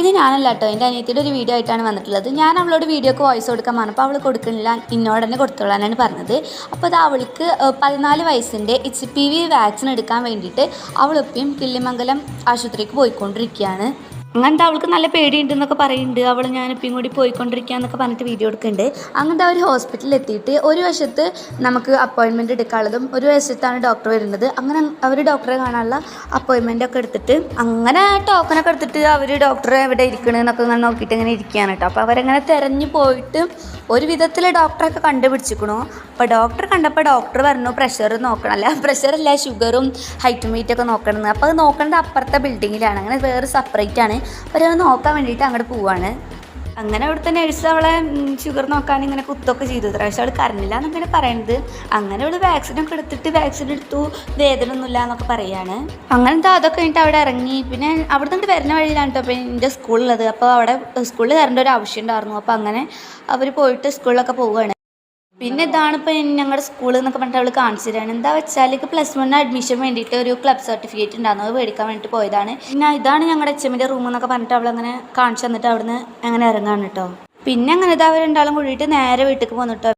പിന്നെ ഞാനല്ല കേട്ടോ, എൻ്റെ അനിയത്തിയുടെ ഒരു വീഡിയോ ആയിട്ടാണ് വന്നിട്ടുള്ളത്. ഞാൻ അവളോട് വീഡിയോക്ക് വോയിസ് കൊടുക്കാൻ പറഞ്ഞപ്പോൾ അവൾ കൊടുക്കുന്നില്ല, എന്നോട് തന്നെ കൊടുത്തോളാനാണ് പറഞ്ഞത്. അപ്പോൾ അത് അവൾക്ക് 14 വയസ്സിൻ്റെ HPV വാക്സിൻ എടുക്കാൻ വേണ്ടിയിട്ട് അവളിപ്പം കിള്ളിമംഗലം ആശുപത്രിക്ക് പോയിക്കൊണ്ടിരിക്കുകയാണ്. അങ്ങനത്തെ അവൾക്ക് നല്ല പേടിയുണ്ടെന്നൊക്കെ പറയുന്നുണ്ട്. അവൾ ഞാനിപ്പം കൂടി പോയിക്കൊണ്ടിരിക്കുക എന്നൊക്കെ പറഞ്ഞിട്ട് വീഡിയോ എടുക്കുന്നുണ്ട്. അങ്ങനത്തെ അവർ ഹോസ്പിറ്റലിൽ എത്തിയിട്ട് ഒരു വശത്ത് നമുക്ക് അപ്പോയിൻമെൻറ്റ് എടുക്കാനുള്ളതും ഒരു വശത്താണ് ഡോക്ടർ വരുന്നത്. അങ്ങനെ അവർ ഡോക്ടറെ കാണാനുള്ള അപ്പോയിൻമെൻറ്റൊക്കെ എടുത്തിട്ട് അങ്ങനെ ടോക്കനൊക്കെ എടുത്തിട്ട് അവർ ഡോക്ടറെ എവിടെ ഇരിക്കണമെന്നൊക്കെ ഇങ്ങനെ നോക്കിയിട്ട് ഇങ്ങനെ ഇരിക്കുകയാണ് കേട്ടോ. അപ്പോൾ അവരങ്ങനെ തിരഞ്ഞു പോയിട്ട് ഒരു വിധത്തിൽ ഡോക്ടറൊക്കെ കണ്ടുപിടിച്ചിരിക്കണു. അപ്പോൾ ഡോക്ടർ കണ്ടപ്പോൾ ഡോക്ടർ പറഞ്ഞു പ്രഷർ നോക്കണം, അല്ല പ്രഷറല്ല ഷുഗറും ഹൈറ്റും വെയിറ്റൊക്കെ നോക്കണമെന്ന്. അപ്പോൾ അത് നോക്കേണ്ടത് അപ്പുറത്തെ ബിൽഡിങ്ങിലാണ്, അങ്ങനെ വേറെ സെപ്പറേറ്റ് ആണ്. അപ്പോൾ അത് നോക്കാൻ വേണ്ടിയിട്ട് അങ്ങോട്ട് പോവാണ്. അങ്ങനെ അവിടുത്തെ നഴ്സ് അവളെ ഷുഗർ നോക്കാൻ ഇങ്ങനെ കുത്തൊക്കെ ചെയ്തു. പക്ഷേ അവൾ കരഞ്ഞില്ല എന്നൊക്കെയാണ് പറയുന്നത്. അങ്ങനെ അവൾ വാക്സിനൊക്കെ എടുത്തിട്ട് വാക്സിൻ എടുത്തു, വേദന ഒന്നുമില്ല എന്നൊക്കെ പറയുകയാണ്. അങ്ങനത്തെ അതൊക്കെ കഴിഞ്ഞിട്ട് അവിടെ ഇറങ്ങി. പിന്നെ അവിടെ നിന്ന് വരുന്ന വഴിയിലാണ് കേട്ടോ അപ്പോൾ എൻ്റെ സ്കൂളുള്ളത്. അപ്പോൾ അവിടെ സ്കൂളിൽ കയറേണ്ട ഒരു ആവശ്യം ഉണ്ടായിരുന്നു. അപ്പോൾ അങ്ങനെ അവർ പോയിട്ട് സ്കൂളിലൊക്കെ പോവുകയാണ്. പിന്നെ ഇതാണിപ്പോൾ ഞങ്ങളുടെ സ്കൂളിൽ എന്നൊക്കെ പറഞ്ഞിട്ട് അവൾ കാണിച്ചു തരാണ്. എന്താ വെച്ചാൽ +1 അഡ്മിഷൻ വേണ്ടിയിട്ട് ഒരു ക്ലബ് സർട്ടിഫിക്കറ്റ് ഉണ്ടായിരുന്നു, അത് മേടിക്കാൻ വേണ്ടിയിട്ട് പോയതാണ്. പിന്നെ ഇതാണ് ഞങ്ങളുടെ HMൻ്റെ റൂം എന്നൊക്കെ പറഞ്ഞിട്ട് അവളങ്ങനെ കാണിച്ചു തന്നിട്ട് അവിടുന്ന് അങ്ങനെ ഇറങ്ങാണ് കേട്ടോ. പിന്നെ അങ്ങനെ ഇതാ അവർ രണ്ടാളും കൂടിയിട്ട് നേരെ വീട്ടിലേക്ക് പോന്നിട്ടോ.